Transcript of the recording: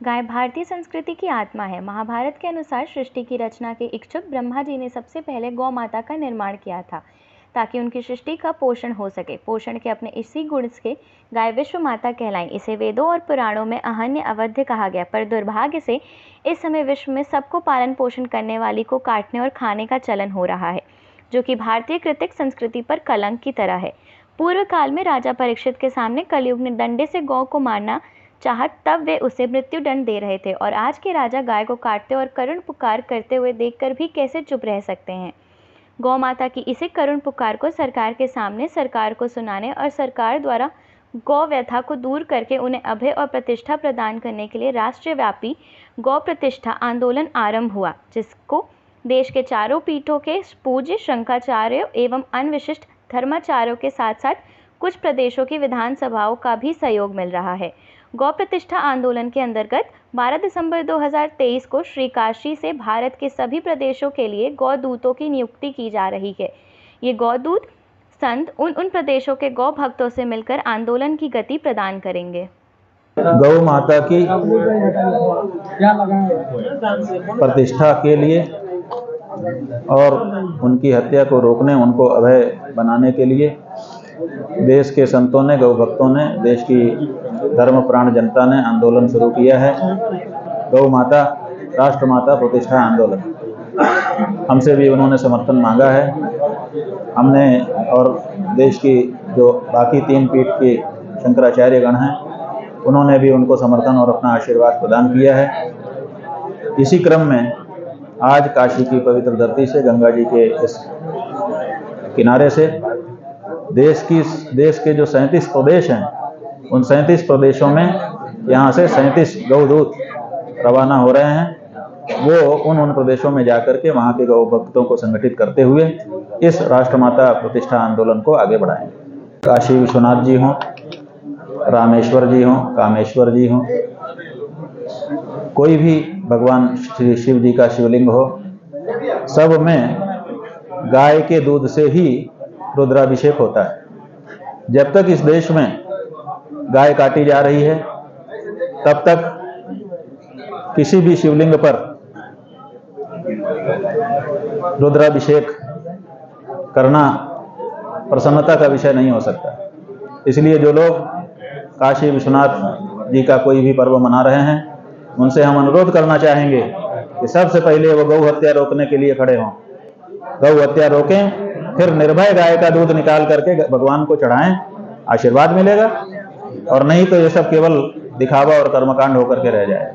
गाय भारतीय संस्कृति की आत्मा है। महाभारत के अनुसार सृष्टि की रचना के इच्छुक ब्रह्मा जी ने सबसे पहले गौ माता का निर्माण किया था ताकि उनकी सृष्टि का पोषण हो सके। पोषण के अपने इसी गुण से गाय विश्व माता कहलाई। इसे वेदों और पुराणों में अहन्य अवध्य कहा गया, पर दुर्भाग्य से इस समय विश्व में सबको पालन पोषण करने वाली को काटने और खाने का चलन हो रहा है, जो कि भारतीय कृतिक संस्कृति पर कलंक की तरह है। पूर्व काल में राजा परीक्षित के सामने कलयुग ने डंडे से गौ को मारना चाहा, तब वे उसे मृत्यु दंड दे रहे थे, और आज के राजा गाय को काटते और करुण पुकार करते हुए देखकर भी कैसे चुप रह सकते हैं। गौ माता की इसी करुण पुकार को सरकार के सामने सरकार को सुनाने और सरकार द्वारा गौ व्यथा को दूर करके उन्हें अभय और प्रतिष्ठा प्रदान करने के लिए राष्ट्रव्यापी गौ प्रतिष्ठा आंदोलन आरंभ हुआ, जिसको देश के चारों पीठों के पूज्य शंकराचार्यों एवं अन्य विशिष्ट धर्माचार्यों के साथ साथ कुछ प्रदेशों की विधानसभाओं का भी सहयोग मिल रहा है। गौ प्रतिष्ठा आंदोलन के अंतर्गत 12 दिसंबर 2023 को श्री काशी से भारत के सभी प्रदेशों के लिए गौदूतों की नियुक्ति की जा रही है। ये गौदूत संत उन प्रदेशों के गौ भक्तों से मिलकर आंदोलन की गति प्रदान करेंगे। गौ माता की प्रतिष्ठा के लिए और उनकी हत्या को रोकने, उनको अभय बनाने के लिए देश के संतों ने, गौ भक्तों ने, देश की धर्मप्राण जनता ने आंदोलन शुरू किया है। गौ माता राष्ट्रमाता प्रतिष्ठा आंदोलन। हमसे भी उन्होंने समर्थन मांगा है। हमने और देश की जो बाकी 3 पीठ के शंकराचार्य गण हैं, उन्होंने भी उनको समर्थन और अपना आशीर्वाद प्रदान किया है। इसी क्रम में आज काशी की पवित्र धरती से, गंगा जी के इस किनारे से देश के जो 37 प्रदेश हैं, उन 37 प्रदेशों में यहाँ से 37 गौदूत रवाना हो रहे हैं। वो उन प्रदेशों में जाकर के वहाँ के गौ भक्तों को संगठित करते हुए इस राष्ट्रमाता प्रतिष्ठा आंदोलन को आगे बढ़ाएंगे। काशी विश्वनाथ जी हों, रामेश्वर जी हों, कामेश्वर जी हों, कोई भी भगवान श्री शिव जी का शिवलिंग हो, सब में गाय के दूध से ही रुद्राभिषेक होता है। जब तक इस देश में गाय काटी जा रही है, तब तक किसी भी शिवलिंग पर रुद्राभिषेक करना प्रसन्नता का विषय नहीं हो सकता। इसलिए जो लोग काशी विश्वनाथ जी का कोई भी पर्व मना रहे हैं, उनसे हम अनुरोध करना चाहेंगे कि सबसे पहले वो गौ हत्या रोकने के लिए खड़े हों। गौ हत्या रोकें, फिर निर्भय गाय का दूध निकाल करके भगवान को चढ़ाएं, आशीर्वाद मिलेगा। और नहीं तो ये सब केवल दिखावा और कर्मकांड होकर के रह जाए।